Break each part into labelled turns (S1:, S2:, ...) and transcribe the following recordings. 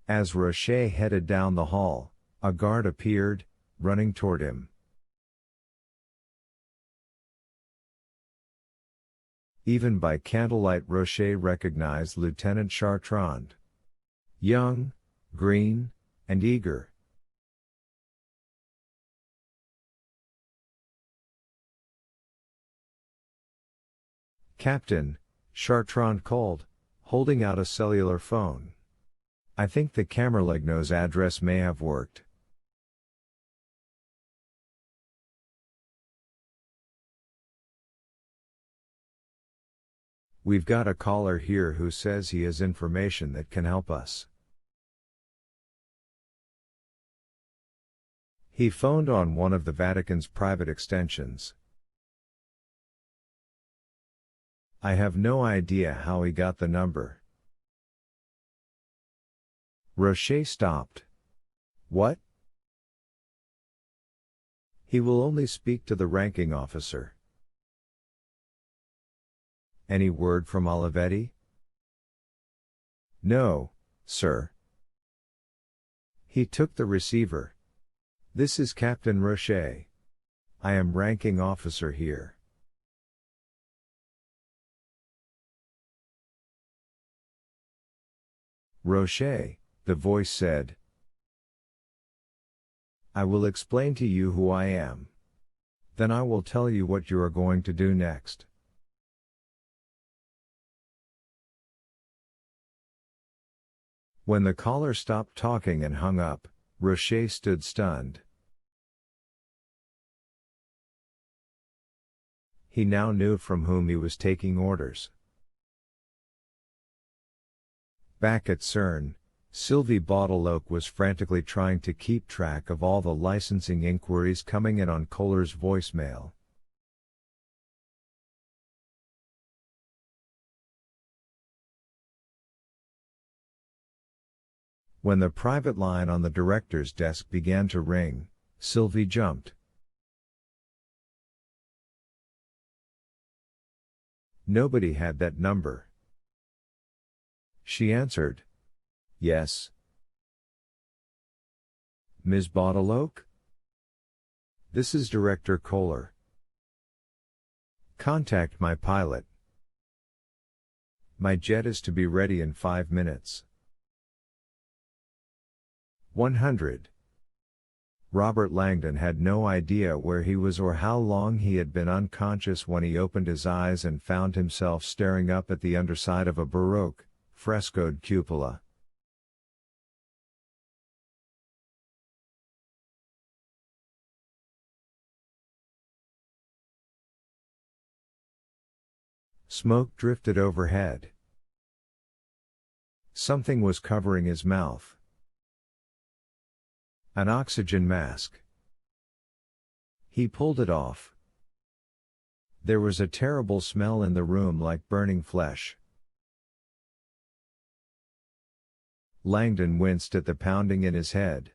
S1: As Rocher headed down the hall, a guard appeared, running toward him. Even by candlelight Rocher recognized Lieutenant Chartrand. Young, green, and eager. "Captain," Chartrand called, holding out a cellular phone. "I think the Camerlegno's address may have worked." "We've got a caller here who says he has information that can help us." He phoned on one of the Vatican's private extensions. "I have no idea how he got the number." Rocher stopped. "What?" "He will only speak to the ranking officer." "Any word from Olivetti?" "No, sir." He took the receiver. "This is Captain Rocher. I am ranking officer here." "Rocher," the voice said. "I will explain to you who I am. Then I will tell you what you are going to do next." When the caller stopped talking and hung up, Rocher stood stunned. He now knew from whom he was taking orders. Back at CERN, Sylvie Bottleoak was frantically trying to keep track of all the licensing inquiries coming in on Kohler's voicemail. When the private line on the director's desk began to ring, Sylvie jumped. Nobody had that number. She answered. "Yes." "Ms. Bottleoak? This is Director Kohler. Contact my pilot. My jet is to be ready in 5 minutes. 100. Robert Langdon had no idea where he was or how long he had been unconscious when he opened his eyes and found himself staring up at the underside of a Baroque, frescoed cupola. Smoke drifted overhead. Something was covering his mouth. An oxygen mask. He pulled it off. There was a terrible smell in the room like burning flesh. Langdon winced at the pounding in his head.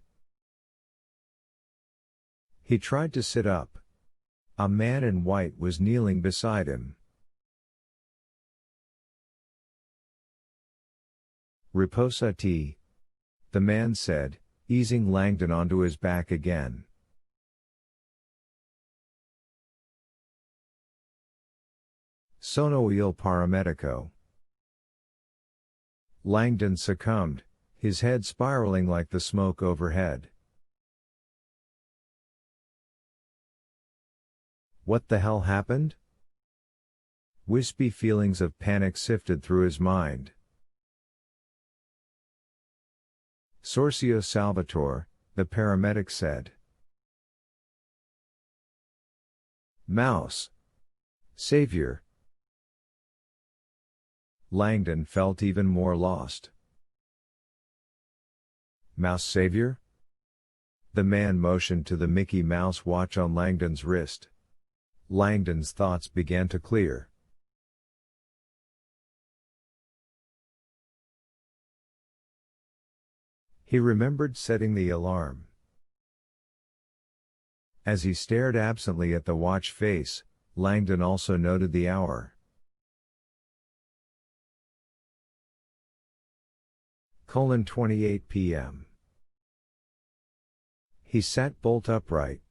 S1: He tried to sit up. A man in white was kneeling beside him. "Riposati," the man said, easing Langdon onto his back again. "Sono il paramedico." Langdon succumbed, his head spiraling like the smoke overhead. What the hell happened? Wispy feelings of panic sifted through his mind. "Sorcio Salvatore," the paramedic said. "Mouse. Savior." Langdon felt even more lost. "Mouse Savior?" The man motioned to the Mickey Mouse watch on Langdon's wrist. Langdon's thoughts began to clear. He remembered setting the alarm. As he stared absently at the watch face, Langdon also noted the hour. 28 p.m. He sat bolt upright.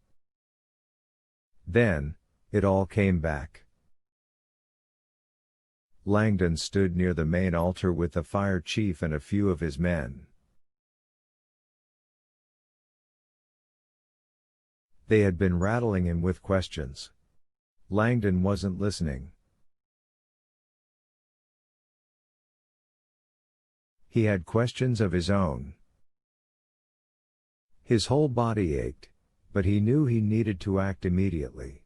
S1: Then, it all came back. Langdon stood near the main altar with the fire chief and a few of his men. They had been rattling him with questions. Langdon wasn't listening. He had questions of his own. His whole body ached, but he knew he needed to act immediately.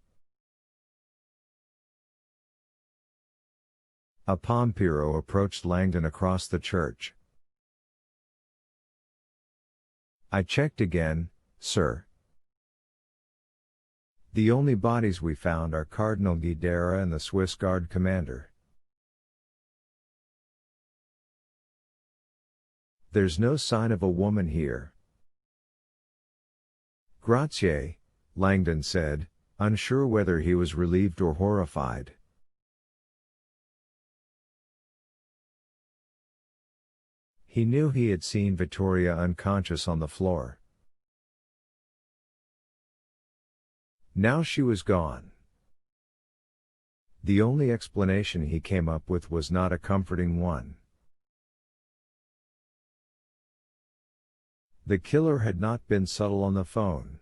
S1: A Pampero approached Langdon across the church. "I checked again, sir. The only bodies we found are Cardinal Guidera and the Swiss Guard commander. There's no sign of a woman here." "Grazie," Langdon said, unsure whether he was relieved or horrified. He knew he had seen Vittoria unconscious on the floor. Now she was gone. The only explanation he came up with was not a comforting one. The killer had not been subtle on the phone.